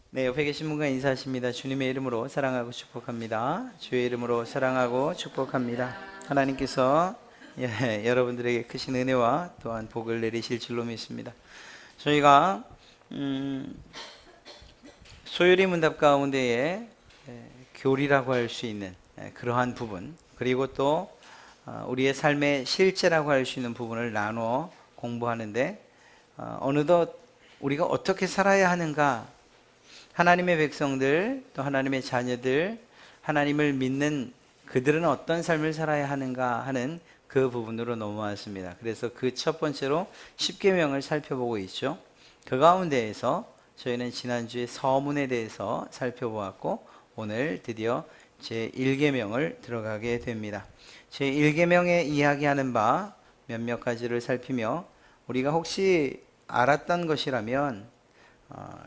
네, 옆에 계신 분과 인사하십니다. 주님의 이름으로 사랑하고 축복합니다. 주의 이름으로 사랑하고 축복합니다. 하나님께서 여러분들에게 크신 은혜와 또한 복을 내리실 줄로 믿습니다. 저희가 소율이 문답 가운데에 교리라고 할 수 있는 그러한 부분, 그리고 또 우리의 삶의 실제라고 할 수 있는 부분을 나누어 공부하는데, 어느덧 우리가 어떻게 살아야 하는가, 하나님의 백성들, 또 하나님의 자녀들, 하나님을 믿는 그들은 어떤 삶을 살아야 하는가 하는 그 부분으로 넘어왔습니다. 그래서 그 첫 번째로 십계명을 살펴보고 있죠. 그 가운데에서 저희는 지난주에 서문에 대해서 살펴보았고, 오늘 드디어 제1계명을 들어가게 됩니다. 제1계명에 이야기하는 바 몇몇 가지를 살피며, 우리가 혹시 알았던 것이라면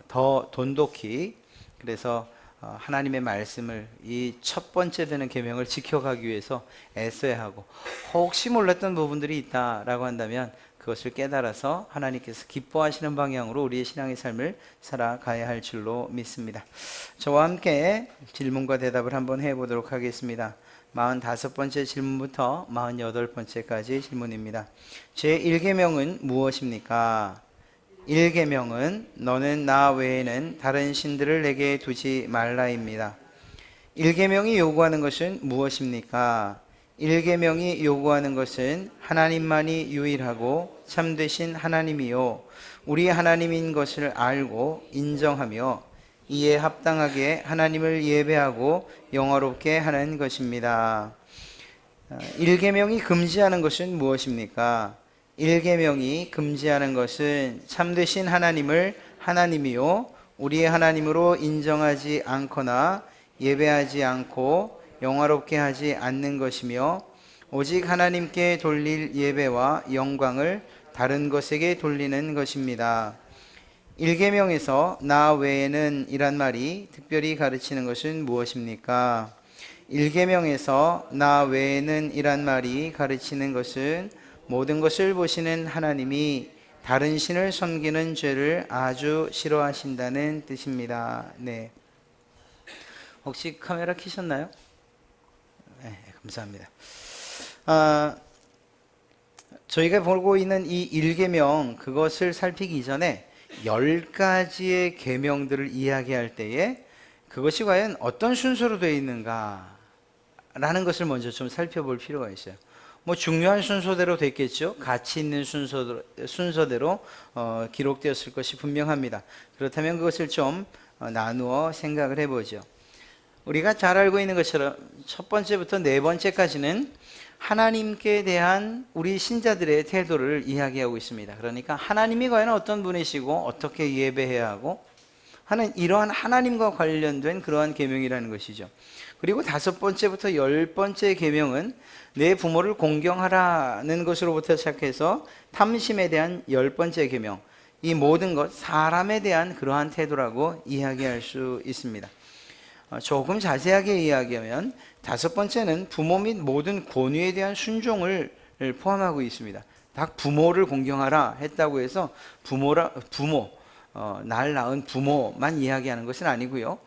더 돈독히, 그래서 하나님의 말씀을 이 첫 번째 되는 계명을 지켜가기 위해서 애써야 하고, 혹시 몰랐던 부분들이 있다라고 한다면 그것을 깨달아서 하나님께서 기뻐하시는 방향으로 우리의 신앙의 삶을 살아가야 할 줄로 믿습니다. 저와 함께 질문과 대답을 한번 해보도록 하겠습니다. 45번째 질문부터 48번째까지 질문입니다. 제1계명은 무엇입니까? 1계명은 너는 나 외에는 다른 신들을 내게 두지 말라입니다. 1계명이 요구하는 것은 무엇입니까? 1계명이 요구하는 것은 하나님만이 유일하고 참되신 하나님이요 우리 하나님인 것을 알고 인정하며 이에 합당하게 하나님을 예배하고 영화롭게 하는 것입니다. 1계명이 금지하는 것은 무엇입니까? 1계명이 금지하는 것은 참되신 하나님을 하나님이요 우리의 하나님으로 인정하지 않거나 예배하지 않고 영화롭게 하지 않는 것이며, 오직 하나님께 돌릴 예배와 영광을 다른 것에게 돌리는 것입니다. 1계명에서 나 외에는 이란 말이 특별히 가르치는 것은 무엇입니까? 1계명에서 나 외에는 이란 말이 가르치는 것은 모든 것을 보시는 하나님이 다른 신을 섬기는 죄를 아주 싫어하신다는 뜻입니다. 네. 혹시 카메라 켜셨나요? 네, 감사합니다. 저희가 보고 있는 이 1계명, 그것을 살피기 이전에 10가지의 계명들을 이야기할 때에 그것이 과연 어떤 순서로 되어 있는가 라는 것을 먼저 좀 살펴볼 필요가 있어요. 뭐 중요한 순서대로 됐겠죠. 가치 있는 순서대로 기록되었을 것이 분명합니다. 그렇다면 그것을 좀 나누어 생각을 해보죠. 우리가 잘 알고 있는 것처럼 첫 번째부터 네 번째까지는 하나님께 대한 우리 신자들의 태도를 이야기하고 있습니다. 그러니까 하나님이 과연 어떤 분이시고 어떻게 예배해야 하고 하는 이러한 하나님과 관련된 그러한 계명이라는 것이죠. 그리고 5번째부터 10번째 계명은 내 부모를 공경하라는 것으로부터 시작해서 탐심에 대한 10번째 계명, 이 모든 것 사람에 대한 그러한 태도라고 이야기할 수 있습니다. 조금 자세하게 이야기하면 5번째는 부모 및 모든 권위에 대한 순종을 포함하고 있습니다. 딱 부모를 공경하라 했다고 해서 날 낳은 부모만 이야기하는 것은 아니고요.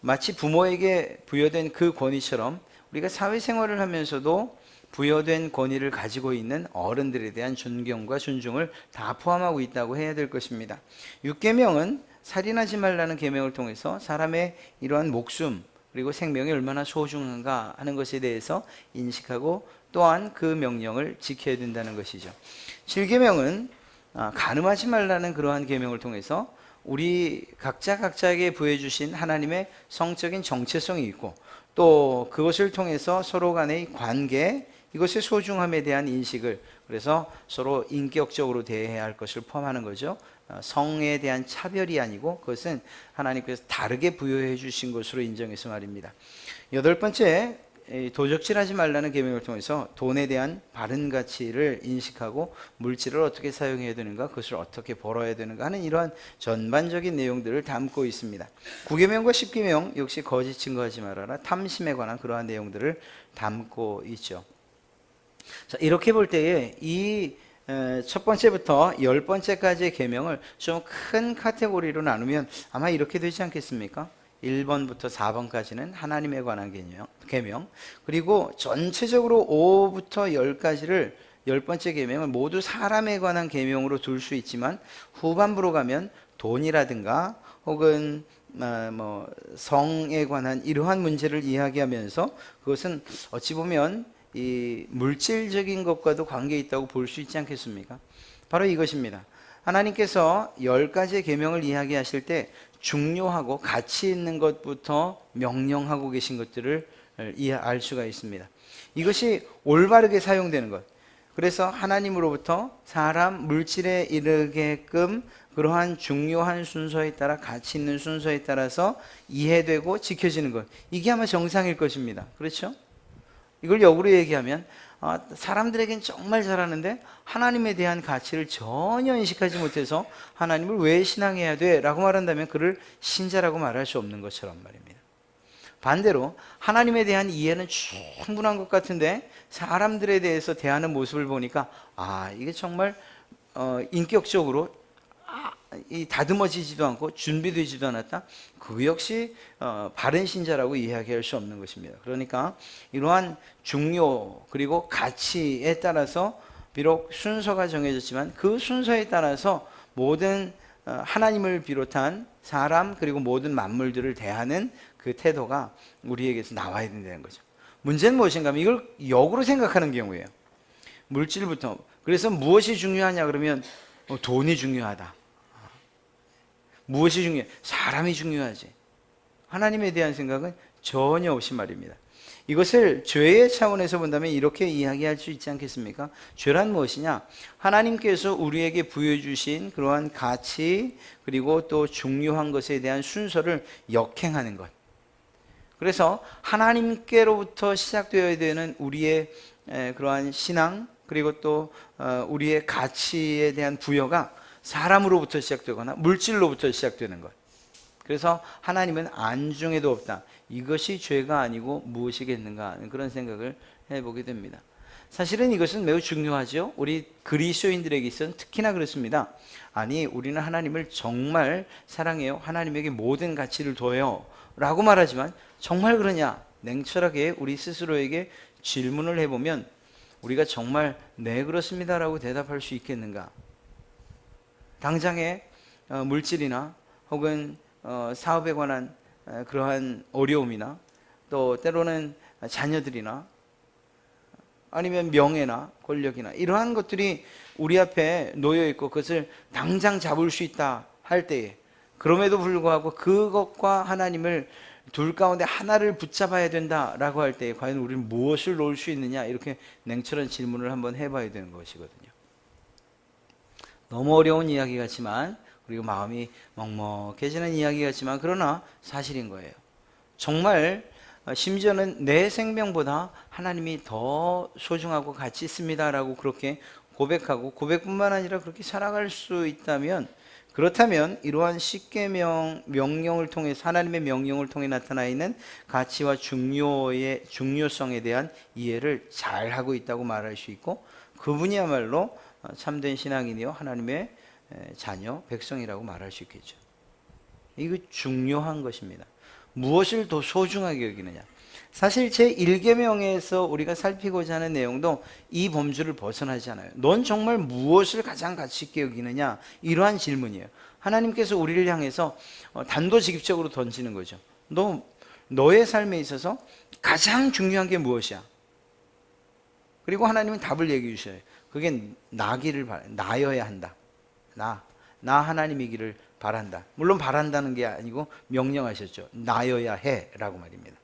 마치 부모에게 부여된 그 권위처럼 우리가 사회생활을 하면서도 부여된 권위를 가지고 있는 어른들에 대한 존경과 존중을 다 포함하고 있다고 해야 될 것입니다. 6계명은 살인하지 말라는 계명을 통해서 사람의 이러한 목숨 그리고 생명이 얼마나 소중한가 하는 것에 대해서 인식하고 또한 그 명령을 지켜야 된다는 것이죠. 7계명은 간음하지 말라는 그러한 계명을 통해서 우리 각자에게 부여주신 하나님의 성적인 정체성이 있고, 또 그것을 통해서 서로 간의 관계, 이것의 소중함에 대한 인식을, 그래서 서로 인격적으로 대해야 할 것을 포함하는 거죠. 성에 대한 차별이 아니고 그것은 하나님께서 다르게 부여해 주신 것으로 인정해서 말입니다. 8번째, 도적질하지 말라는 계명을 통해서 돈에 대한 바른 가치를 인식하고 물질을 어떻게 사용해야 되는가, 그것을 어떻게 벌어야 되는가 하는 이러한 전반적인 내용들을 담고 있습니다. 9계명과 10계명 역시 거짓 증거하지 말아라, 탐심에 관한 그러한 내용들을 담고 있죠. 자, 이렇게 볼 때에 이 첫 번째부터 10번째까지의 계명을 좀 큰 카테고리로 나누면 아마 이렇게 되지 않겠습니까? 1번부터 4번까지는 하나님에 관한 계명, 그리고 전체적으로 5부터 10까지를 10번째 계명을 모두 사람에 관한 계명으로 둘 수 있지만, 후반부로 가면 돈이라든가 혹은 성에 관한 이러한 문제를 이야기하면서, 그것은 어찌 보면 이 물질적인 것과도 관계 있다고 볼 수 있지 않겠습니까? 바로 이것입니다. 하나님께서 10가지의 계명을 이야기하실 때 중요하고 가치 있는 것부터 명령하고 계신 것들을 알 수가 있습니다. 이것이 올바르게 사용되는 것, 그래서 하나님으로부터 사람, 물질에 이르게끔 그러한 중요한 순서에 따라, 가치 있는 순서에 따라서 이해되고 지켜지는 것, 이게 아마 정상일 것입니다. 그렇죠? 이걸 역으로 얘기하면 사람들에겐 정말 잘하는데 하나님에 대한 가치를 전혀 인식하지 못해서 하나님을 왜 신앙해야 돼? 라고 말한다면 그를 신자라고 말할 수 없는 것처럼 말입니다. 반대로 하나님에 대한 이해는 충분한 것 같은데 사람들에 대해서 대하는 모습을 보니까 이게 정말 인격적으로 다듬어지지도 않고 준비되지도 않았다, 그 역시 바른 신자라고 이야기할 수 없는 것입니다. 그러니까 이러한 중요 그리고 가치에 따라서 비록 순서가 정해졌지만 그 순서에 따라서 모든 하나님을 비롯한 사람 그리고 모든 만물들을 대하는 그 태도가 우리에게서 나와야 된다는 거죠. 문제는 무엇인가 하면 이걸 역으로 생각하는 경우예요. 물질부터. 그래서 무엇이 중요하냐 그러면 돈이 중요하다. 무엇이 중요해? 사람이 중요하지. 하나님에 대한 생각은 전혀 없이 말입니다. 이것을 죄의 차원에서 본다면 이렇게 이야기할 수 있지 않겠습니까? 죄란 무엇이냐? 하나님께서 우리에게 부여주신 그러한 가치 그리고 또 중요한 것에 대한 순서를 역행하는 것. 그래서 하나님께로부터 시작되어야 되는 우리의 그러한 신앙 그리고 또 우리의 가치에 대한 부여가 사람으로부터 시작되거나 물질로부터 시작되는 것. 그래서 하나님은 안중에도 없다. 이것이 죄가 아니고 무엇이겠는가 하는 그런 생각을 해보게 됩니다. 사실은 이것은 매우 중요하죠. 우리 그리스도인들에게 있어서는 특히나 그렇습니다. 아니, 우리는 하나님을 정말 사랑해요, 하나님에게 모든 가치를 둬요 라고 말하지만 정말 그러냐? 냉철하게 우리 스스로에게 질문을 해보면 우리가 정말 네 그렇습니다 라고 대답할 수 있겠는가? 당장의 물질이나 혹은 사업에 관한 그러한 어려움이나 또 때로는 자녀들이나 아니면 명예나 권력이나 이러한 것들이 우리 앞에 놓여 있고 그것을 당장 잡을 수 있다 할 때에, 그럼에도 불구하고 그것과 하나님을 둘 가운데 하나를 붙잡아야 된다라고 할 때에 과연 우리는 무엇을 놓을 수 있느냐, 이렇게 냉철한 질문을 한번 해봐야 되는 것이거든요. 너무 어려운 이야기 같지만, 그리고 마음이 먹먹해지는 이야기 같지만 그러나 사실인 거예요. 정말 심지어는 내 생명보다 하나님이 더 소중하고 가치 있습니다 라고 그렇게 고백하고, 고백뿐만 아니라 그렇게 살아갈 수 있다면, 그렇다면 이러한 십계명 명령을 통해, 하나님의 명령을 통해 나타나 있는 가치와 중요성에 대한 이해를 잘 하고 있다고 말할 수 있고, 그분이야말로 참된 신앙인이요 하나님의 자녀, 백성이라고 말할 수 있겠죠. 이거 중요한 것입니다. 무엇을 더 소중하게 여기느냐. 사실 제1계명에서 우리가 살피고자 하는 내용도 이 범주를 벗어나지 않아요. 넌 정말 무엇을 가장 가치 있게 여기느냐, 이러한 질문이에요. 하나님께서 우리를 향해서 단도직입적으로 던지는 거죠. 너의 삶에 있어서 가장 중요한 게 무엇이야? 그리고 하나님은 답을 얘기해 주셔요. 그게 나여야 한다. 나 하나님이기를 바란다. 물론 바란다는 게 아니고 명령하셨죠. 나여야 해 라고 말입니다.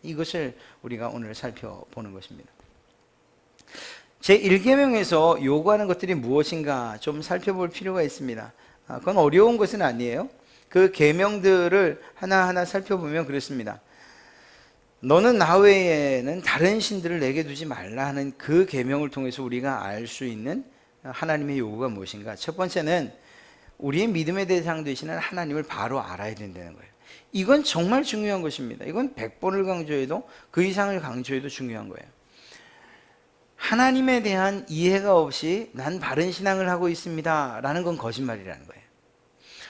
이것을 우리가 오늘 살펴보는 것입니다. 제1계명에서 요구하는 것들이 무엇인가 좀 살펴볼 필요가 있습니다. 그건 어려운 것은 아니에요. 그 계명들을 하나하나 살펴보면 그렇습니다. 너는 나 외에는 다른 신들을 내게 두지 말라 하는 그 계명을 통해서 우리가 알 수 있는 하나님의 요구가 무엇인가. 첫 번째는 우리의 믿음의 대상 되시는 하나님을 바로 알아야 된다는 거예요. 이건 정말 중요한 것입니다. 이건 100번을 강조해도 그 이상을 강조해도 중요한 거예요. 하나님에 대한 이해가 없이 난 바른 신앙을 하고 있습니다 라는 건 거짓말이라는 거예요.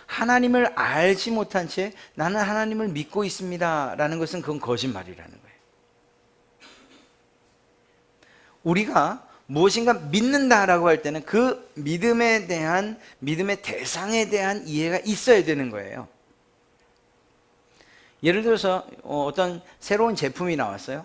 하나님을 알지 못한 채 나는 하나님을 믿고 있습니다 라는 것은 그건 거짓말이라는 거예요. 우리가 무엇인가 믿는다라고 할 때는 그 믿음에 대한, 믿음의 대상에 대한 이해가 있어야 되는 거예요. 예를 들어서 어떤 새로운 제품이 나왔어요.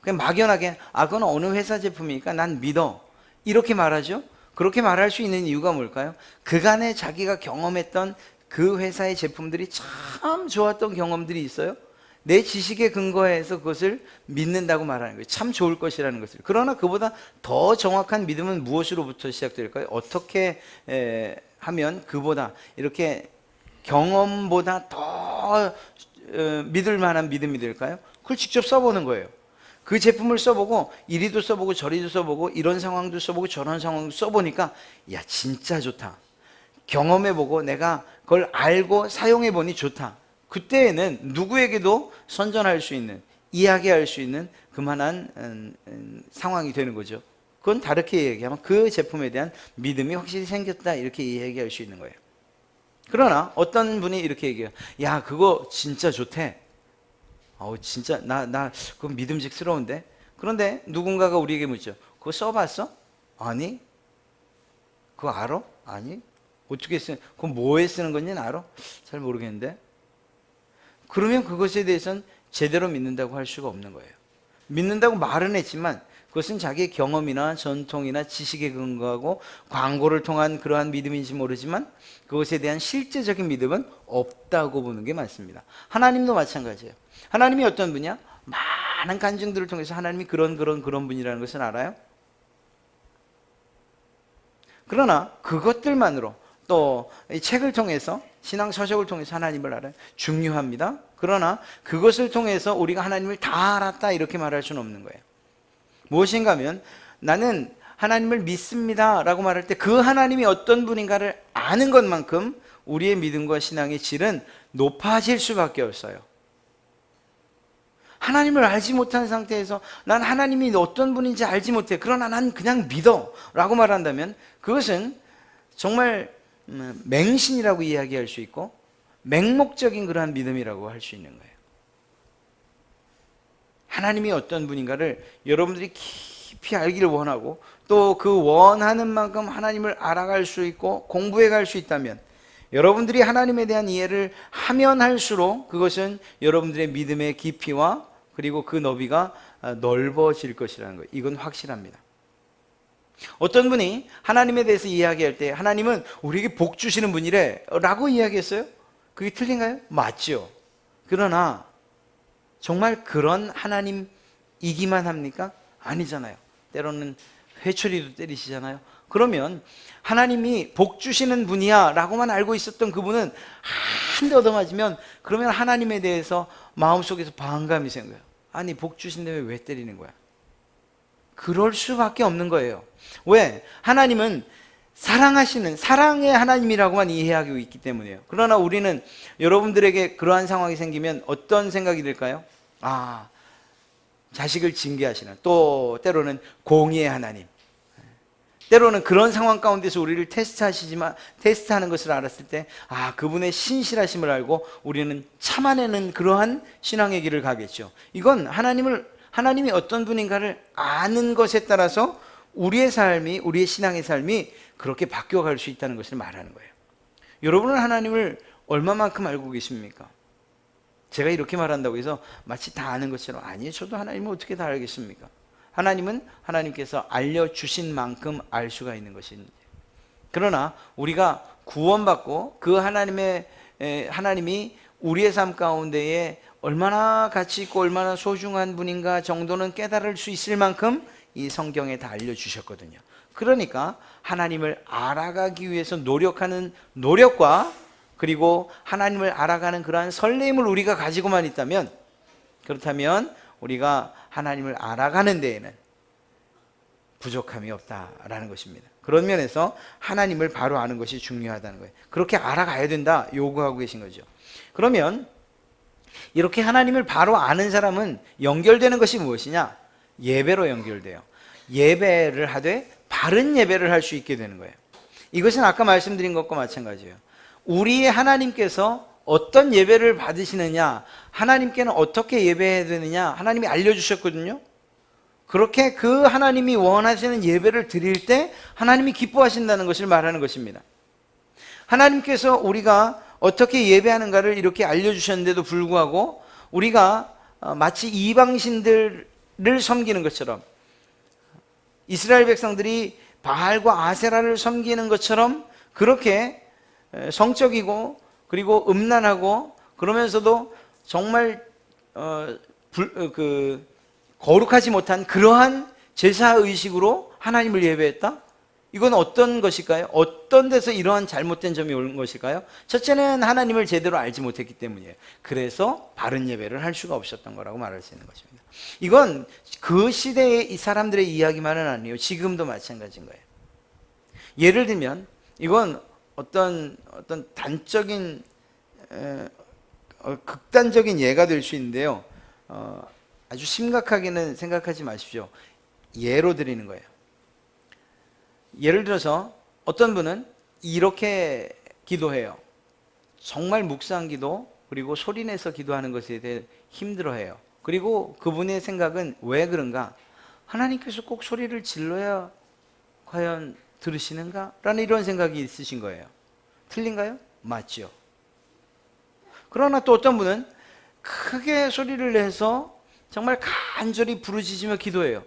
그냥 막연하게 그건 어느 회사 제품이니까 난 믿어 이렇게 말하죠. 그렇게 말할 수 있는 이유가 뭘까요? 그간에 자기가 경험했던 그 회사의 제품들이 참 좋았던 경험들이 있어요. 내 지식에 근거해서 그것을 믿는다고 말하는 거예요. 참 좋을 것이라는 것을. 그러나 그보다 더 정확한 믿음은 무엇으로부터 시작될까요? 어떻게 하면 그보다 이렇게 경험보다 더 믿을 만한 믿음이 될까요? 그걸 직접 써보는 거예요. 그 제품을 써보고 이리도 써보고 저리도 써보고 이런 상황도 써보고 저런 상황도 써보니까 야 진짜 좋다. 경험해보고 내가 그걸 알고 사용해보니 좋다. 그때에는 누구에게도 선전할 수 있는, 이야기할 수 있는 그만한 상황이 되는 거죠. 그건 다르게 얘기하면 그 제품에 대한 믿음이 확실히 생겼다 이렇게 이야기할 수 있는 거예요. 그러나 어떤 분이 이렇게 얘기해요. 야 그거 진짜 좋대. 진짜 나 그거 믿음직스러운데. 그런데 누군가가 우리에게 묻죠. 그거 써봤어? 아니. 그거 알아? 아니. 어떻게 쓰는? 그거 뭐에 쓰는 건지는 알아? 잘 모르겠는데. 그러면 그것에 대해서는 제대로 믿는다고 할 수가 없는 거예요. 믿는다고 말은 했지만 그것은 자기의 경험이나 전통이나 지식에 근거하고 광고를 통한 그러한 믿음인지 모르지만 그것에 대한 실제적인 믿음은 없다고 보는 게 맞습니다. 하나님도 마찬가지예요. 하나님이 어떤 분이야? 많은 간증들을 통해서 하나님이 그런 분이라는 것을 알아요. 그러나 그것들만으로 또 이 책을 통해서 신앙 서적을 통해서 하나님을 알아요. 중요합니다. 그러나 그것을 통해서 우리가 하나님을 다 알았다 이렇게 말할 수는 없는 거예요. 무엇인가 하면 나는 하나님을 믿습니다 라고 말할 때 그 하나님이 어떤 분인가를 아는 것만큼 우리의 믿음과 신앙의 질은 높아질 수밖에 없어요. 하나님을 알지 못한 상태에서 난 하나님이 어떤 분인지 알지 못해 그러나 난 그냥 믿어 라고 말한다면 그것은 정말 맹신이라고 이야기할 수 있고 맹목적인 그러한 믿음이라고 할 수 있는 거예요. 하나님이 어떤 분인가를 여러분들이 깊이 알기를 원하고 또 그 원하는 만큼 하나님을 알아갈 수 있고 공부해 갈 수 있다면 여러분들이 하나님에 대한 이해를 하면 할수록 그것은 여러분들의 믿음의 깊이와 그리고 그 너비가 넓어질 것이라는 거예요. 이건 확실합니다. 어떤 분이 하나님에 대해서 이야기할 때 하나님은 우리에게 복 주시는 분이래 라고 이야기했어요. 그게 틀린가요? 맞죠. 그러나 정말 그런 하나님이기만 합니까? 아니잖아요. 때로는 회초리도 때리시잖아요. 그러면 하나님이 복 주시는 분이야 라고만 알고 있었던 그분은 한 대 얻어맞으면 그러면 하나님에 대해서 마음속에서 반감이 생겨요. 아니 복 주신다며 왜 때리는 거야? 그럴 수밖에 없는 거예요. 왜? 하나님은 사랑하시는 사랑의 하나님이라고만 이해하고 있기 때문이에요. 그러나 우리는 여러분들에게 그러한 상황이 생기면 어떤 생각이 들까요? 자식을 징계하시는, 또 때로는 공의의 하나님, 때로는 그런 상황 가운데서 우리를 테스트하는 것을 알았을 때 그분의 신실하심을 알고 우리는 참아내는 그러한 신앙의 길을 가겠죠. 이건 하나님이 어떤 분인가를 아는 것에 따라서 우리의 삶이, 우리의 신앙의 삶이 그렇게 바뀌어갈 수 있다는 것을 말하는 거예요. 여러분은 하나님을 얼마만큼 알고 계십니까? 제가 이렇게 말한다고 해서 마치 다 아는 것처럼 아니에요. 저도 하나님을 어떻게 다 알겠습니까? 하나님은 하나님께서 알려주신 만큼 알 수가 있는 것입니다. 그러나 우리가 구원받고 그 하나님이 우리의 삶 가운데에 얼마나 가치 있고 얼마나 소중한 분인가 정도는 깨달을 수 있을 만큼 이 성경에 다 알려주셨거든요. 그러니까 하나님을 알아가기 위해서 노력하는 노력과 그리고 하나님을 알아가는 그러한 설렘을 우리가 가지고만 있다면, 그렇다면 우리가 하나님을 알아가는 데에는 부족함이 없다라는 것입니다. 그런 면에서 하나님을 바로 아는 것이 중요하다는 거예요. 그렇게 알아가야 된다 요구하고 계신 거죠. 그러면 이렇게 하나님을 바로 아는 사람은 연결되는 것이 무엇이냐? 예배로 연결돼요. 예배를 하되 바른 예배를 할 수 있게 되는 거예요. 이것은 아까 말씀드린 것과 마찬가지예요. 우리의 하나님께서 어떤 예배를 받으시느냐, 하나님께는 어떻게 예배해야 되느냐 하나님이 알려주셨거든요. 그렇게 그 하나님이 원하시는 예배를 드릴 때 하나님이 기뻐하신다는 것을 말하는 것입니다. 하나님께서 우리가 어떻게 예배하는가를 이렇게 알려주셨는데도 불구하고 우리가 마치 이방신들을 섬기는 것처럼, 이스라엘 백성들이 바알과 아세라를 섬기는 것처럼 그렇게 성적이고 그리고 음란하고 그러면서도 정말 거룩하지 못한 그러한 제사의식으로 하나님을 예배했다? 이건 어떤 것일까요? 어떤 데서 이러한 잘못된 점이 온 것일까요? 첫째는 하나님을 제대로 알지 못했기 때문이에요. 그래서 바른 예배를 할 수가 없었던 거라고 말할 수 있는 것입니다. 이건 그 시대의 이 사람들의 이야기만은 아니에요. 지금도 마찬가지인 거예요. 예를 들면 이건 어떤 단적인 극단적인 예가 될 수 있는데요. 아주 심각하게는 생각하지 마십시오. 예로 드리는 거예요. 예를 들어서 어떤 분은 이렇게 기도해요. 정말 묵상 기도, 그리고 소리내서 기도하는 것에 대해 힘들어해요. 그리고 그분의 생각은 왜 그런가? 하나님께서 꼭 소리를 질러야 과연 들으시는가? 라는 이런 생각이 있으신 거예요. 틀린가요? 맞죠. 그러나 또 어떤 분은 크게 소리를 내서 정말 간절히 부르짖으며 기도해요.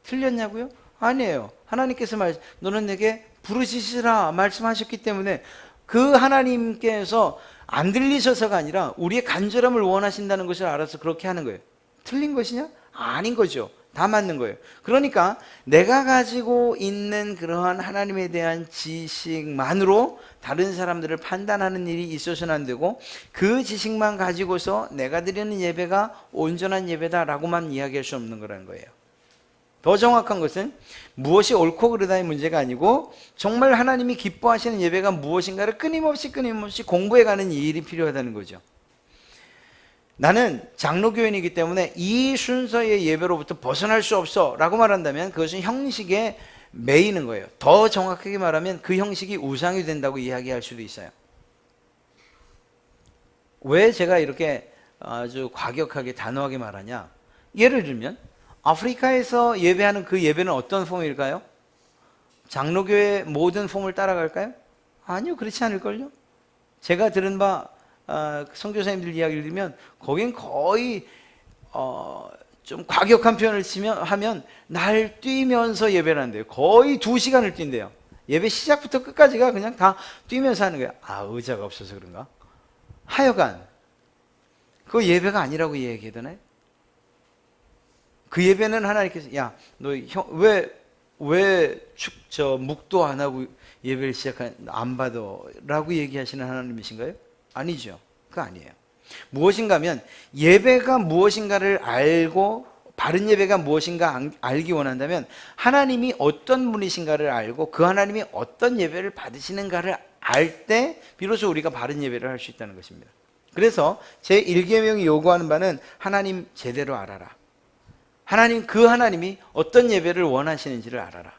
틀렸냐고요? 아니에요. 하나님께서 너는 내게 부르짖으라 말씀하셨기 때문에 그 하나님께서 안 들리셔서가 아니라 우리의 간절함을 원하신다는 것을 알아서 그렇게 하는 거예요. 틀린 것이냐? 아닌 거죠. 다 맞는 거예요. 그러니까 내가 가지고 있는 그러한 하나님에 대한 지식만으로 다른 사람들을 판단하는 일이 있어서는 안 되고, 그 지식만 가지고서 내가 드리는 예배가 온전한 예배다라고만 이야기할 수 없는 거라는 거예요. 더 정확한 것은 무엇이 옳고 그르다의 문제가 아니고 정말 하나님이 기뻐하시는 예배가 무엇인가를 끊임없이 공부해가는 일이 필요하다는 거죠. 나는 장로교인이기 때문에 이 순서의 예배로부터 벗어날 수 없어 라고 말한다면 그것은 형식에 매이는 거예요. 더 정확하게 말하면 그 형식이 우상이 된다고 이야기할 수도 있어요. 왜 제가 이렇게 아주 과격하게 단호하게 말하냐? 예를 들면 아프리카에서 예배하는 그 예배는 어떤 폼일까요? 장로교의 모든 폼을 따라갈까요? 아니요, 그렇지 않을걸요? 제가 들은 바 선교사님들 이야기를 들으면 거긴 거의 좀 과격한 표현을 하면 날 뛰면서 예배를 한대요. 거의 2시간을 뛴대요. 예배 시작부터 끝까지가 그냥 다 뛰면서 하는 거예요. 의자가 없어서 그런가? 하여간 그거 예배가 아니라고 얘기하잖아요. 그 예배는 하나님께서 너 왜 묵도 안 하고 예배를 안 받아 라고 얘기하시는 하나님이신가요? 아니죠. 그거 아니에요. 무엇인가 하면 예배가 무엇인가를 알고, 바른 예배가 무엇인가 알기 원한다면 하나님이 어떤 분이신가를 알고 그 하나님이 어떤 예배를 받으시는가를 알 때 비로소 우리가 바른 예배를 할 수 있다는 것입니다. 그래서 제1계명이 요구하는 바는 하나님 제대로 알아라. 그 하나님이 어떤 예배를 원하시는지를 알아라.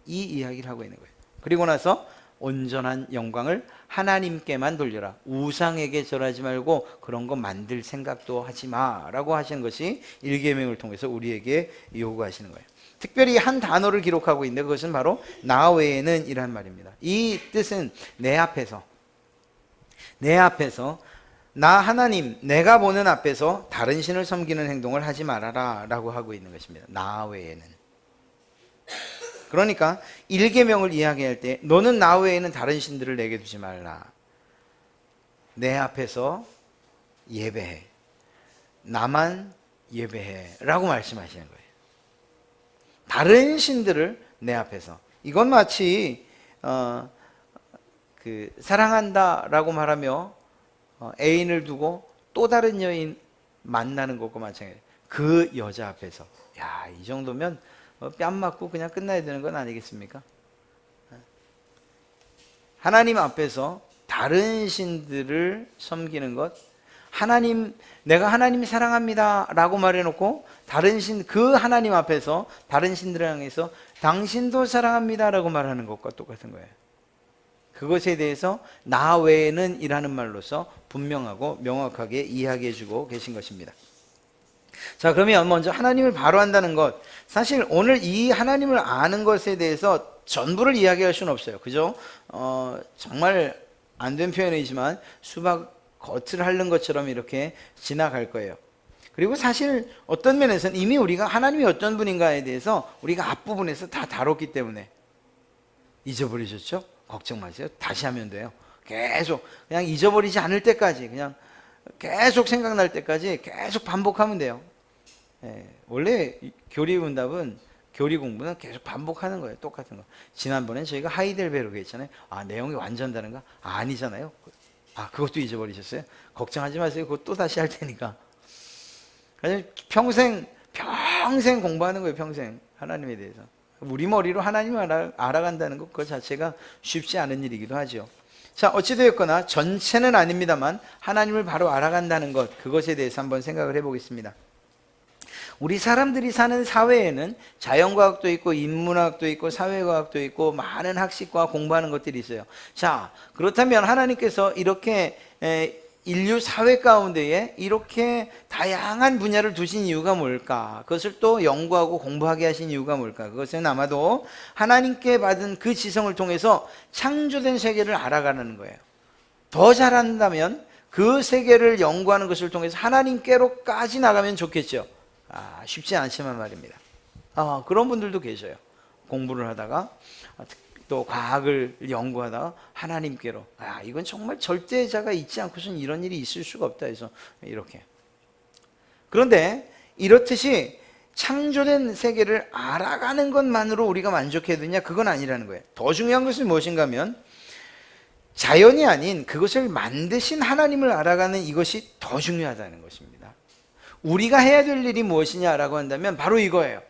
이 이야기를 하고 있는 거예요. 그리고 나서 온전한 영광을 하나님께만 돌려라. 우상에게 절하지 말고 그런 거 만들 생각도 하지 마라고 하시는 것이 1계명을 통해서 우리에게 요구하시는 거예요. 특별히 한 단어를 기록하고 있는데 그것은 바로 나 외에는 이란 말입니다. 이 뜻은 내 앞에서 나 하나님, 내가 보는 앞에서 다른 신을 섬기는 행동을 하지 말아라 라고 하고 있는 것입니다. 나 외에는. 그러니까 1계명을 이야기할 때 너는 나 외에는 다른 신들을 내게 두지 말라. 내 앞에서 예배해. 나만 예배해 라고 말씀하시는 거예요. 다른 신들을 내 앞에서. 이건 마치 사랑한다 라고 말하며 애인을 두고 또 다른 여인 만나는 것과 마찬가지예요. 그 여자 앞에서. 이 정도면 뺨 맞고 그냥 끝나야 되는 건 아니겠습니까? 하나님 앞에서 다른 신들을 섬기는 것, 하나님, 내가 하나님 사랑합니다 라고 말해놓고 다른 그 하나님 앞에서 다른 신들을 향해서 당신도 사랑합니다 라고 말하는 것과 똑같은 거예요. 그것에 대해서 나 외에는 이라는 말로서 분명하고 명확하게 이야기해 주고 계신 것입니다. 자, 그러면 먼저 하나님을 바로 안다는 것, 사실 오늘 이 하나님을 아는 것에 대해서 전부를 이야기할 수는 없어요. 그죠? 정말 안 된 표현이지만 수박 겉을 핥는 것처럼 이렇게 지나갈 거예요. 그리고 사실 어떤 면에서는 이미 우리가 하나님이 어떤 분인가에 대해서 우리가 앞부분에서 다 다뤘기 때문에 잊어버리셨죠? 걱정 마세요. 다시 하면 돼요. 계속 그냥 잊어버리지 않을 때까지, 그냥 계속 생각날 때까지 계속 반복하면 돼요. 원래 교리 공부는 계속 반복하는 거예요. 똑같은 거. 지난번에 저희가 하이델베르그 했잖아요. 내용이 완전 다른가? 아니잖아요. 그것도 잊어버리셨어요? 걱정하지 마세요. 그거 또 다시 할 테니까. 그래서 평생 공부하는 거예요. 평생 하나님에 대해서. 우리 머리로 하나님을 알아간다는 것, 그 자체가 쉽지 않은 일이기도 하죠. 자, 어찌되었거나 전체는 아닙니다만 하나님을 바로 알아간다는 것, 그것에 대해서 한번 생각을 해보겠습니다. 우리 사람들이 사는 사회에는 자연과학도 있고 인문학도 있고 사회과학도 있고 많은 학식과 공부하는 것들이 있어요. 자, 그렇다면 하나님께서 이렇게 인류 사회 가운데에 이렇게 다양한 분야를 두신 이유가 뭘까? 그것을 또 연구하고 공부하게 하신 이유가 뭘까? 그것은 아마도 하나님께 받은 그 지성을 통해서 창조된 세계를 알아가는 거예요. 더 잘한다면 그 세계를 연구하는 것을 통해서 하나님께로까지 나가면 좋겠죠. 쉽지 않지만 말입니다. 그런 분들도 계셔요. 공부를 하다가 또 과학을 연구하다가 하나님께로, 이건 정말 절대자가 있지 않고서는 이런 일이 있을 수가 없다 해서 이렇게. 그런데 이렇듯이 창조된 세계를 알아가는 것만으로 우리가 만족해야 되냐? 그건 아니라는 거예요. 더 중요한 것은 무엇인가 하면 자연이 아닌 그것을 만드신 하나님을 알아가는 이것이 더 중요하다는 것입니다. 우리가 해야 될 일이 무엇이냐라고 한다면 바로 이거예요.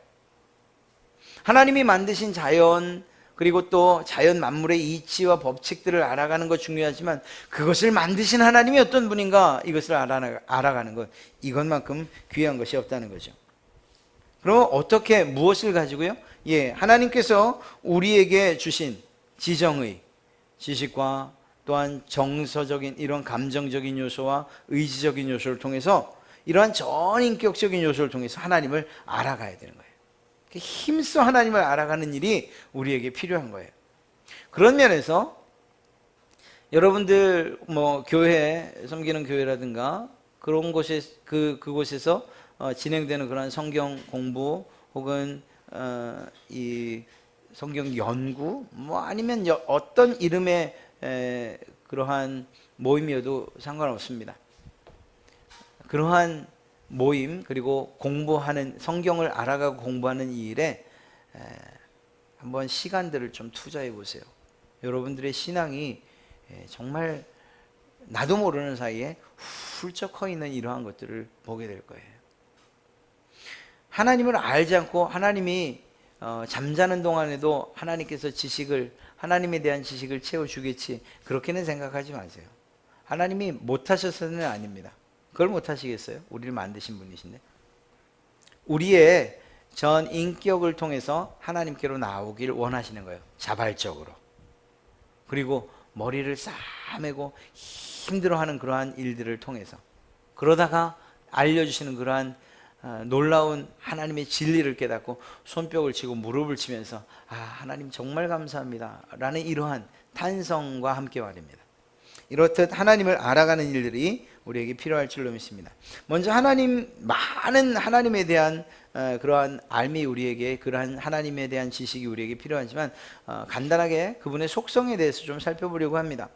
하나님이 만드신 자연, 그리고 또 자연 만물의 이치와 법칙들을 알아가는 것 중요하지만 그것을 만드신 하나님이 어떤 분인가, 이것을 알아가는 것, 이것만큼 귀한 것이 없다는 거죠. 그럼 어떻게, 무엇을 가지고요? 하나님께서 우리에게 주신 지정의, 지식과 또한 정서적인 이런 감정적인 요소와 의지적인 요소를 통해서, 이러한 전인격적인 요소를 통해서 하나님을 알아가야 되는 거예요. 힘써 하나님을 알아가는 일이 우리에게 필요한 거예요. 그런 면에서 여러분들 교회, 섬기는 교회라든가 그런 곳에 그곳에서 진행되는 그런 성경 공부 혹은 이 성경 연구 아니면 어떤 이름의 그러한 모임이어도 상관없습니다. 그러한 모임, 그리고 공부하는, 성경을 알아가고 공부하는 이 일에 한번 시간들을 좀 투자해 보세요. 여러분들의 신앙이 정말 나도 모르는 사이에 훌쩍 커 있는 이러한 것들을 보게 될 거예요. 하나님을 알지 않고 하나님이 잠자는 동안에도 하나님께서 하나님에 대한 지식을 채워주겠지, 그렇게는 생각하지 마세요. 하나님이 못하셔서는 아닙니다. 그걸 못하시겠어요? 우리를 만드신 분이신데. 우리의 전 인격을 통해서 하나님께로 나오길 원하시는 거예요. 자발적으로. 그리고 머리를 싸매고 힘들어하는 그러한 일들을 통해서, 그러다가 알려주시는 그러한 놀라운 하나님의 진리를 깨닫고 손뼉을 치고 무릎을 치면서 하나님 정말 감사합니다 라는 이러한 탄성과 함께 말입니다. 이렇듯 하나님을 알아가는 일들이 우리에게 필요할 줄로 믿습니다. 먼저 많은 하나님에 대한 그러한 알미, 우리에게 그러한 하나님에 대한 지식이 우리에게 필요하지만 간단하게 그분의 속성에 대해서 좀 살펴보려고 합니다.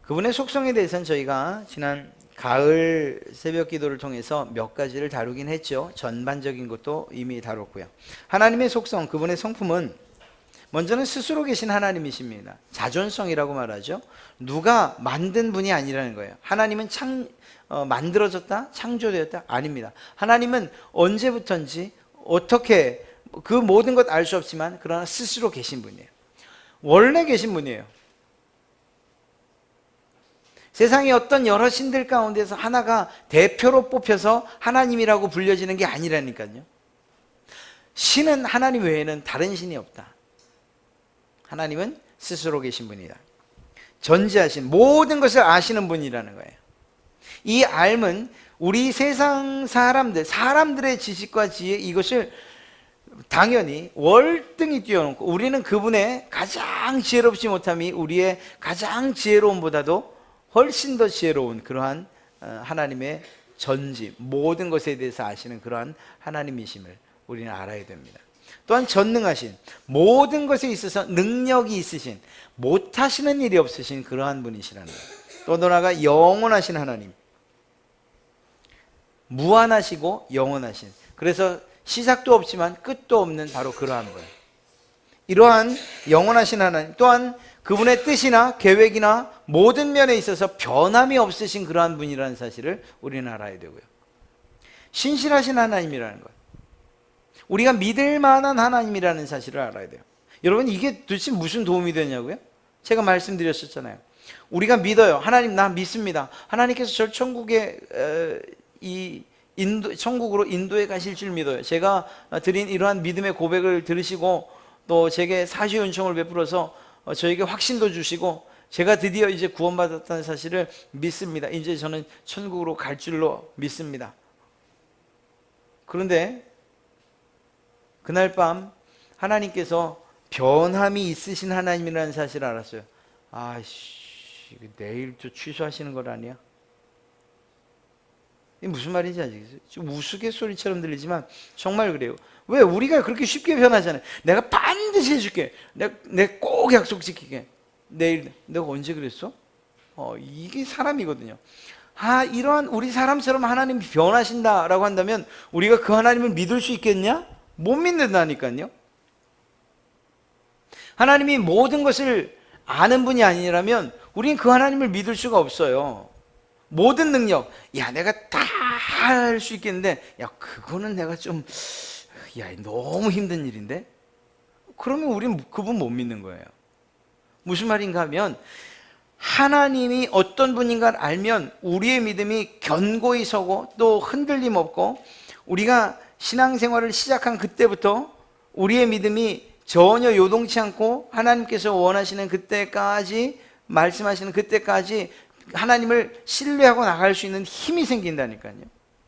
그분의 속성에 대해서는 저희가 지난 가을 새벽 기도를 통해서 몇 가지를 다루긴 했죠. 전반적인 것도 이미 다뤘고요. 하나님의 속성, 그분의 성품은 먼저는 스스로 계신 하나님이십니다. 자존성이라고 말하죠. 누가 만든 분이 아니라는 거예요. 하나님은 만들어졌다? 창조되었다? 아닙니다. 하나님은 언제부턴지 어떻게, 그 모든 것 알 수 없지만 그러나 스스로 계신 분이에요. 원래 계신 분이에요. 세상의 어떤 여러 신들 가운데서 하나가 대표로 뽑혀서 하나님이라고 불려지는 게 아니라니까요. 신은 하나님 외에는 다른 신이 없다. 하나님은 스스로 계신 분이다. 전지하신 모든 것을 아시는 분이라는 거예요. 이 알은 우리 세상 사람들의 지식과 지혜, 이것을 당연히 월등히 뛰어넘고, 우리는 그분의 가장 지혜롭지 못함이 우리의 가장 지혜로움보다도 훨씬 더 지혜로운 그러한 하나님의 전지, 모든 것에 대해서 아시는 그러한 하나님이심을 우리는 알아야 됩니다. 또한 전능하신, 모든 것에 있어서 능력이 있으신, 못하시는 일이 없으신 그러한 분이시라는 거예요. 또 나아가 영원하신 하나님, 무한하시고 영원하신, 그래서 시작도 없지만 끝도 없는 바로 그러한 분, 이러한 영원하신 하나님, 또한 그분의 뜻이나 계획이나 모든 면에 있어서 변함이 없으신 그러한 분이라는 사실을 우리는 알아야 되고요. 신실하신 하나님이라는 것, 우리가 믿을 만한 하나님이라는 사실을 알아야 돼요. 여러분, 이게 도대체 무슨 도움이 되냐고요? 제가 말씀드렸었잖아요. 우리가 믿어요. 하나님, 나 믿습니다. 하나님께서 저 천국에 천국으로 인도해 가실 줄 믿어요. 제가 드린 이러한 믿음의 고백을 들으시고 또 제게 사죄 은총을 베풀어서 저에게 확신도 주시고 제가 드디어 이제 구원받았다는 사실을 믿습니다. 이제 저는 천국으로 갈 줄로 믿습니다. 그런데 그날 밤 하나님께서 변함이 있으신 하나님이라는 사실을 알았어요. 아이씨, 내일 또 취소하시는 거 아니야? 이게 무슨 말인지 아시겠어요? 좀 우스갯소리처럼 들리지만 정말 그래요. 왜? 우리가 그렇게 쉽게 변하잖아요. 내가 반드시 해줄게. 내가 꼭 약속 지키게. 내일. 내가 언제 그랬어? 이게 사람이거든요. 이러한 우리 사람처럼 하나님이 변하신다라고 한다면 우리가 그 하나님을 믿을 수 있겠냐? 못 믿는다니까요. 하나님이 모든 것을 아는 분이 아니라면 우리는 그 하나님을 믿을 수가 없어요. 모든 능력, 야, 내가 다 할 수 있겠는데, 야, 그거는 내가 좀, 야, 너무 힘든 일인데? 그러면 우리는 그분 못 믿는 거예요. 무슨 말인가 하면, 하나님이 어떤 분인가를 알면 우리의 믿음이 견고히 서고 또 흔들림 없고, 우리가 신앙생활을 시작한 그때부터 우리의 믿음이 전혀 요동치 않고 하나님께서 원하시는 그때까지, 말씀하시는 그때까지 하나님을 신뢰하고 나갈 수 있는 힘이 생긴다니까요.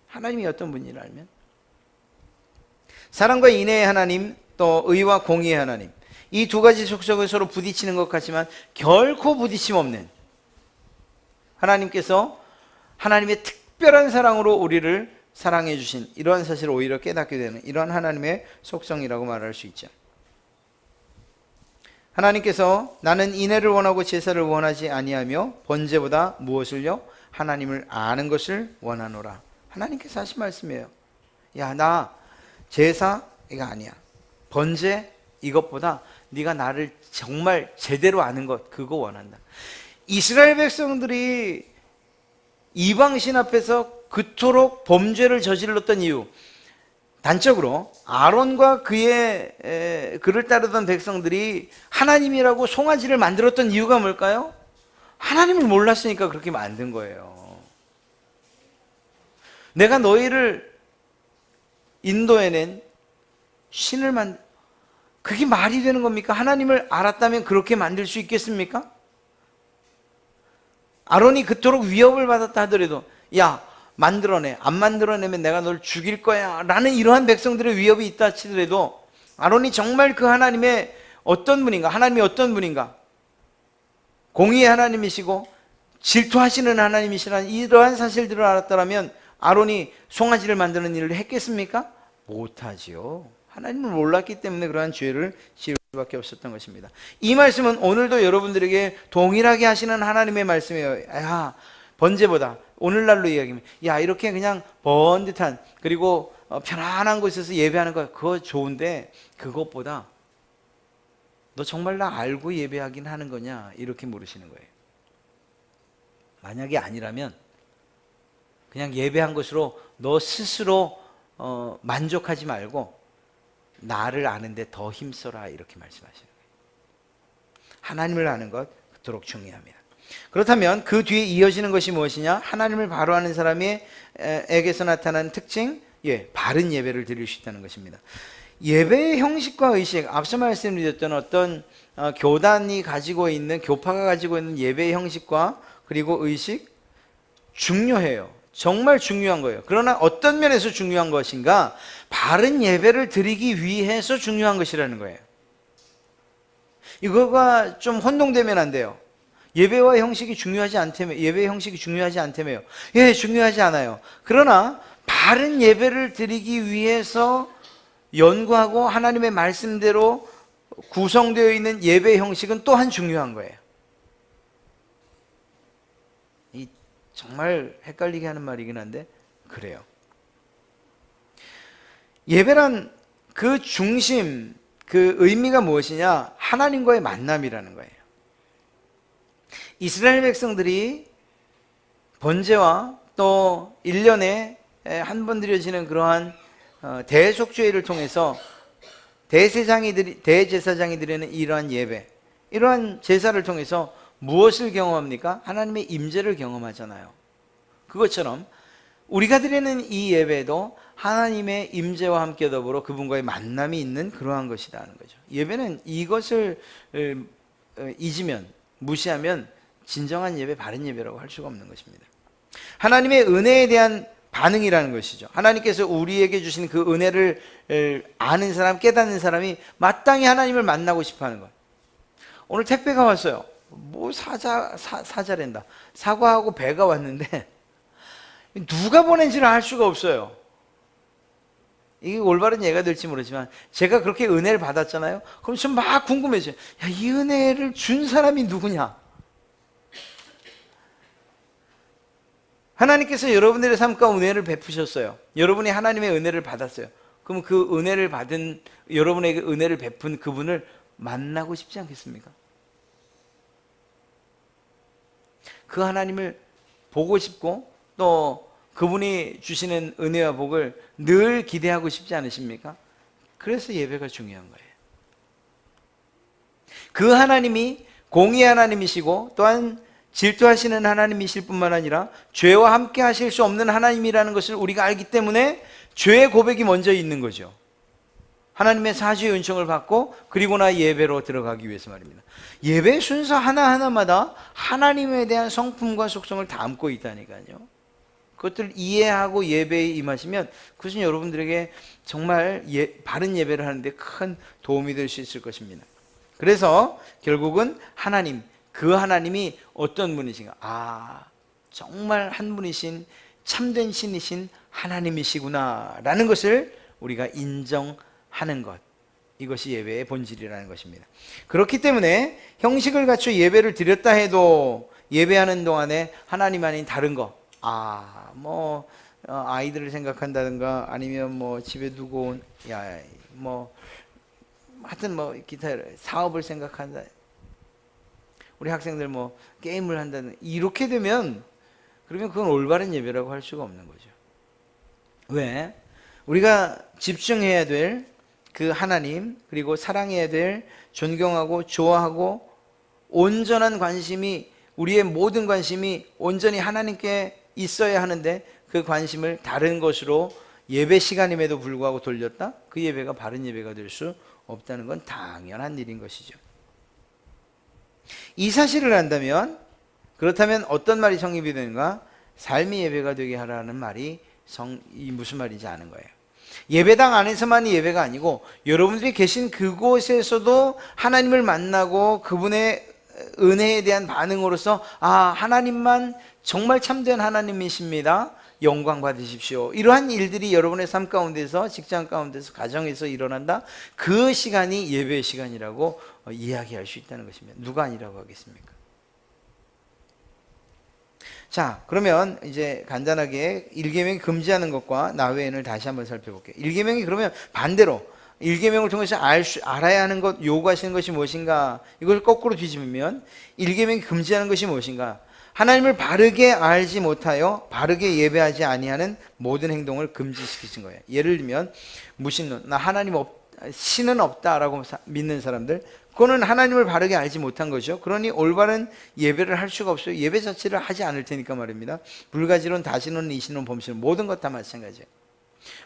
하나님이 어떤 분인지를 알면. 사랑과 인애의 하나님, 또 의와 공의의 하나님, 이 두 가지 속성을 서로 부딪히는 것 같지만 결코 부딪힘 없는 하나님께서 하나님의 특별한 사랑으로 우리를 사랑해 주신 이러한 사실을 오히려 깨닫게 되는 이러한 하나님의 속성이라고 말할 수 있죠. 하나님께서 나는 인애를 원하고 제사를 원하지 아니하며 번제보다 무엇을요? 하나님을 아는 것을 원하노라. 하나님께서 하신 말씀이에요. 야, 나 제사 이거 아니야. 번제 이것보다 네가 나를 정말 제대로 아는 것, 그거 원한다. 이스라엘 백성들이 이방신 앞에서 그토록 범죄를 저질렀던 이유, 단적으로 아론과 그를 따르던 백성들이 하나님이라고 송아지를 만들었던 이유가 뭘까요? 하나님을 몰랐으니까 그렇게 만든 거예요. 내가 너희를 인도해낸 신을 그게 말이 되는 겁니까? 하나님을 알았다면 그렇게 만들 수 있겠습니까? 아론이 그토록 위협을 받았다 하더라도, 야, 만들어내. 안 만들어내면 내가 널 죽일 거야 라는 이러한 백성들의 위협이 있다 치더라도 아론이 정말 그 하나님의 어떤 분인가, 하나님이 어떤 분인가, 공의의 하나님이시고 질투하시는 하나님이시라는 이러한 사실들을 알았다면 아론이 송아지를 만드는 일을 했겠습니까? 못하지요. 하나님을 몰랐기 때문에 그러한 죄를 지을 수밖에 없었던 것입니다. 이 말씀은 오늘도 여러분들에게 동일하게 하시는 하나님의 말씀이에요. 야, 번제보다, 오늘날로 이야기하면, 야, 이렇게 그냥 번듯한, 그리고 편안한 곳에서 예배하는 거 그거 좋은데 그것보다 너 정말 나 알고 예배하긴 하는 거냐, 이렇게 물으시는 거예요. 만약에 아니라면 그냥 예배한 것으로 너 스스로 만족하지 말고 나를 아는데 더 힘써라, 이렇게 말씀하시는 거예요. 하나님을 아는 것 그토록 중요합니다. 그렇다면 그 뒤에 이어지는 것이 무엇이냐? 하나님을 바로 아는 사람에게서 나타나는 특징, 바른 예배를 드릴 수 있다는 것입니다. 예배의 형식과 의식, 앞서 말씀드렸던 어떤 교단이 가지고 있는, 교파가 가지고 있는 예배의 형식과 그리고 의식, 중요해요. 정말 중요한 거예요. 그러나 어떤 면에서 중요한 것인가? 바른 예배를 드리기 위해서 중요한 것이라는 거예요. 이거가 좀 혼동되면 안 돼요. 예배와 형식이 중요하지 않다며, 예배의 형식이 중요하지 않다며요. 예, 중요하지 않아요. 그러나 바른 예배를 드리기 위해서 연구하고 하나님의 말씀대로 구성되어 있는 예배 형식은 또한 중요한 거예요. 이 정말 헷갈리게 하는 말이긴 한데 그래요. 예배란 그 중심, 그 의미가 무엇이냐? 하나님과의 만남이라는 거예요. 이스라엘 백성들이 번제와 또 1년에 한 번 드려지는 그러한 대속죄를 통해서 대제사장이 드리는 이러한 예배, 이러한 제사를 통해서 무엇을 경험합니까? 하나님의 임재를 경험하잖아요. 그것처럼 우리가 드리는 이 예배도 하나님의 임재와 함께 더불어 그분과의 만남이 있는 그러한 것이라는 거죠. 예배는 이것을 잊으면, 무시하면 진정한 예배, 바른 예배라고 할 수가 없는 것입니다. 하나님의 은혜에 대한 반응이라는 것이죠. 하나님께서 우리에게 주신 그 은혜를 아는 사람, 깨닫는 사람이 마땅히 하나님을 만나고 싶어 하는 것. 오늘 택배가 왔어요. 뭐 사자랜다. 사과하고 배가 왔는데 누가 보낸지를 알 수가 없어요. 이게 올바른 예가 될지 모르지만 제가 그렇게 은혜를 받았잖아요. 그럼 좀 막 궁금해져요. 야, 이 은혜를 준 사람이 누구냐? 하나님께서 여러분들의 삶 가운데 은혜를 베푸셨어요. 여러분이 하나님의 은혜를 받았어요. 그럼 그 은혜를 받은, 여러분에게 은혜를 베푼 그분을 만나고 싶지 않겠습니까? 그 하나님을 보고 싶고 또 그분이 주시는 은혜와 복을 늘 기대하고 싶지 않으십니까? 그래서 예배가 중요한 거예요. 그 하나님이 공의의 하나님이시고 또한 질투하시는 하나님이실 뿐만 아니라 죄와 함께 하실 수 없는 하나님이라는 것을 우리가 알기 때문에 죄의 고백이 먼저 있는 거죠. 하나님의 사죄의 은총을 받고 그리고 나 예배로 들어가기 위해서 말입니다. 예배 순서 하나하나마다 하나님에 대한 성품과 속성을 담고 있다니까요. 그것들을 이해하고 예배에 임하시면 그것은 여러분들에게 정말 바른 예배를 하는데 큰 도움이 될 수 있을 것입니다. 그래서 결국은 하나님, 그 하나님이 어떤 분이신가? 정말 한 분이신 참된 신이신 하나님이시구나 라는 것을 우리가 인정하는 것, 이것이 예배의 본질이라는 것입니다. 그렇기 때문에 형식을 갖춰 예배를 드렸다 해도 예배하는 동안에 하나님 아닌 다른 거, 아이들을 생각한다든가 아니면 뭐 집에 두고 온 하여튼 기타 사업을 생각한다, 우리 학생들 게임을 한다는, 이렇게 되면 그러면 그건 올바른 예배라고 할 수가 없는 거죠. 왜? 우리가 집중해야 될 그 하나님, 그리고 사랑해야 될, 존경하고 좋아하고 온전한 관심이, 우리의 모든 관심이 온전히 하나님께 있어야 하는데 그 관심을 다른 것으로 예배 시간임에도 불구하고 돌렸다? 그 예배가 바른 예배가 될 수 없다는 건 당연한 일인 것이죠. 이 사실을 안다면, 그렇다면 어떤 말이 성립이 되는가? 삶의 예배가 되게 하라는 말이 무슨 말인지 아는 거예요. 예배당 안에서만이 예배가 아니고 여러분들이 계신 그곳에서도 하나님을 만나고 그분의 은혜에 대한 반응으로서 하나님만 정말 참된 하나님이십니다, 영광 받으십시오, 이러한 일들이 여러분의 삶 가운데서, 직장 가운데서, 가정에서 일어난다. 그 시간이 예배의 시간이라고 이야기할 수 있다는 것입니다. 누가 아니라고 하겠습니까? 자, 그러면 이제 간단하게 1계명이 금지하는 것과 나외인을 다시 한번 살펴볼게요. 1계명이 그러면 반대로 1계명을 통해서 알아야 하는 것, 요구하시는 것이 무엇인가? 이걸 거꾸로 뒤집으면 1계명이 금지하는 것이 무엇인가? 하나님을 바르게 알지 못하여 바르게 예배하지 아니하는 모든 행동을 금지시키신 거예요. 예를 들면 무신론, 나 하나님 신은 없다라고 믿는 사람들, 그거는 하나님을 바르게 알지 못한 거죠. 그러니 올바른 예배를 할 수가 없어요. 예배 자체를 하지 않을 테니까 말입니다. 불가지론, 다시론, 이시론, 범시론 모든 것 다 마찬가지예요.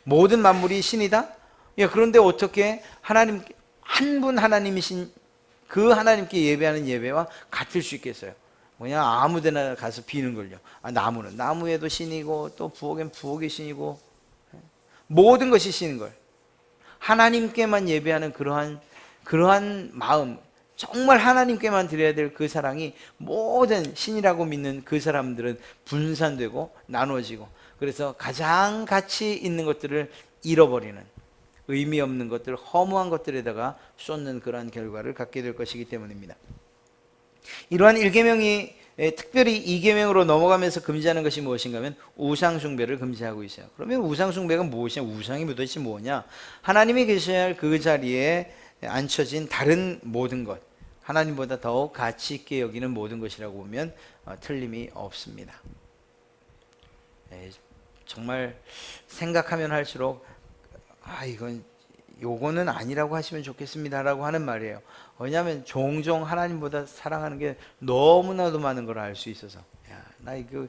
모든 만물이 신이다? 예, 그런데 어떻게 하나님, 한 분 하나님이신 그 하나님께 예배하는 예배와 같을 수 있겠어요? 뭐냐, 아무 데나 가서 비는 걸요. 아, 나무는 나무에도 신이고 또 부엌엔 부엌이 신이고 모든 것이 신인 걸. 하나님께만 예배하는 그러한 마음, 정말 하나님께만 드려야 될 그 사랑이 모든 신이라고 믿는 그 사람들은 분산되고 나누어지고, 그래서 가장 가치 있는 것들을 잃어버리는, 의미 없는 것들, 허무한 것들에다가 쏟는 그러한 결과를 갖게 될 것이기 때문입니다. 이러한 1계명이 특별히 2계명으로 넘어가면서 금지하는 것이 무엇인가 하면 우상 숭배를 금지하고 있어요. 그러면 우상 숭배가 무엇이냐? 우상이 도대체 뭐냐? 하나님이 계셔야 할 그 자리에 앉혀진 다른 모든 것, 하나님보다 더욱 가치 있게 여기는 모든 것이라고 보면 틀림이 없습니다. 정말 생각하면 할수록 이건 요거는 아니라고 하시면 좋겠습니다라고 하는 말이에요. 왜냐하면 종종 하나님보다 사랑하는 게 너무나도 많은 걸 알 수 있어서, 야, 나 이거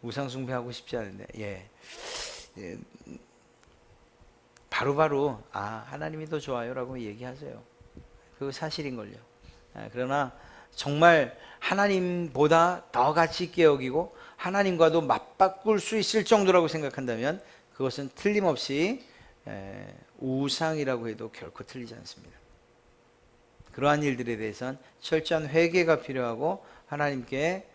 우상 숭배하고 싶지 않은데, 바로바로 하나님이 더 좋아요라고 얘기하세요. 그거 사실인걸요. 그러나 정말 하나님보다 더 가치 있게 여기고 하나님과도 맞바꿀 수 있을 정도라고 생각한다면 그것은 틀림없이 우상이라고 해도 결코 틀리지 않습니다. 그러한 일들에 대해서는 철저한 회개가 필요하고 하나님께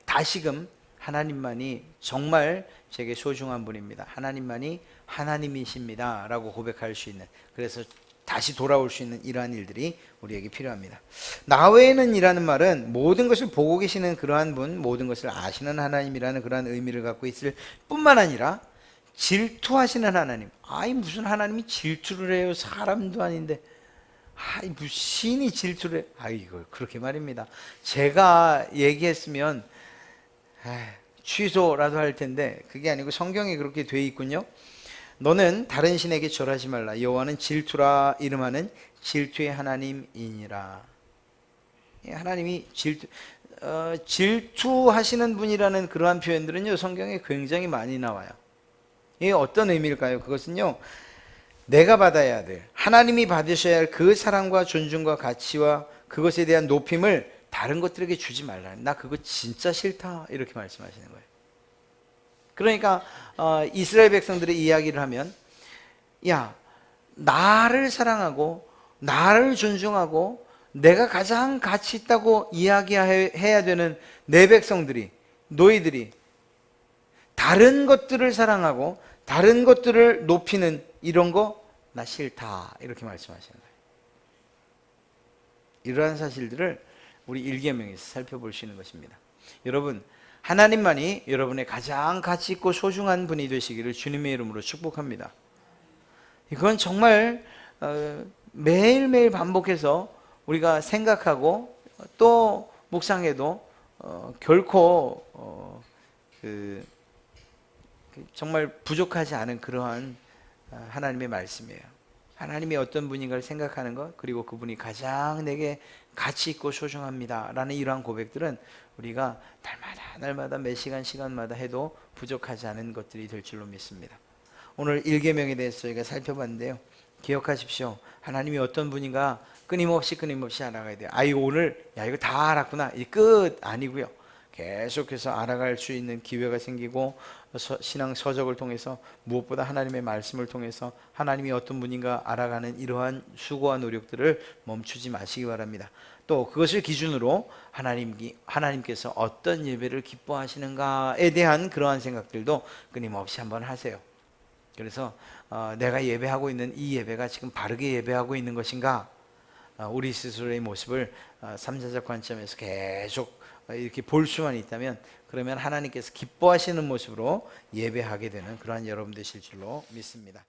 다시금 하나님만이 정말 제게 소중한 분입니다, 하나님만이 하나님이십니다 라고 고백할 수 있는, 그래서 다시 돌아올 수 있는 이러한 일들이 우리에게 필요합니다. 나 외에는 이라는 말은 모든 것을 보고 계시는 그러한 분, 모든 것을 아시는 하나님이라는 그러한 의미를 갖고 있을 뿐만 아니라 질투하시는 하나님. 무슨 하나님이 질투를 해요? 사람도 아닌데. 무슨 신이 질투를 해? 이거 그렇게 말입니다. 제가 얘기했으면 취소라도 할 텐데 그게 아니고 성경에 그렇게 돼 있군요. 너는 다른 신에게 절하지 말라. 여호와는 질투라 이름하는 질투의 하나님이니라. 하나님이 질투하시는 분이라는 그러한 표현들은요, 성경에 굉장히 많이 나와요. 이게 어떤 의미일까요? 그것은요, 내가 받아야 될, 하나님이 받으셔야 할 그 사랑과 존중과 가치와 그것에 대한 높임을 다른 것들에게 주지 말라. 나 그거 진짜 싫다, 이렇게 말씀하시는 거예요. 그러니까 이스라엘 백성들의 이야기를 하면, 야, 나를 사랑하고 나를 존중하고 내가 가장 가치 있다고 이야기해야 되는 내 백성들이, 너희들이 다른 것들을 사랑하고 다른 것들을 높이는 이런 거 나 싫다, 이렇게 말씀하시는 거예요. 이러한 사실들을 우리 1계명에서 살펴볼 수 있는 것입니다. 여러분, 하나님만이 여러분의 가장 가치 있고 소중한 분이 되시기를 주님의 이름으로 축복합니다. 이건 정말 매일매일 반복해서 우리가 생각하고 또 묵상해도 결코 정말 부족하지 않은 그러한 하나님의 말씀이에요. 하나님이 어떤 분인가를 생각하는 것, 그리고 그분이 가장 내게 가치 있고 소중합니다 라는 이러한 고백들은 우리가 날마다 매 시간마다 해도 부족하지 않은 것들이 될 줄로 믿습니다. 오늘 1계명에 대해서 저희가 살펴봤는데요, 기억하십시오. 하나님이 어떤 분인가 끊임없이 알아가야 돼요. 오늘 이거 다 알았구나, 이 끝 아니고요, 계속해서 알아갈 수 있는 기회가 생기고 신앙 서적을 통해서, 무엇보다 하나님의 말씀을 통해서 하나님이 어떤 분인가 알아가는 이러한 수고와 노력들을 멈추지 마시기 바랍니다. 또 그것을 기준으로 하나님께서 어떤 예배를 기뻐하시는가에 대한 그러한 생각들도 끊임없이 한번 하세요. 그래서 내가 예배하고 있는 이 예배가 지금 바르게 예배하고 있는 것인가, 우리 스스로의 모습을 삼자적 관점에서 계속 이렇게 볼 수만 있다면, 그러면 하나님께서 기뻐하시는 모습으로 예배하게 되는 그러한 여러분 되실 줄로 믿습니다.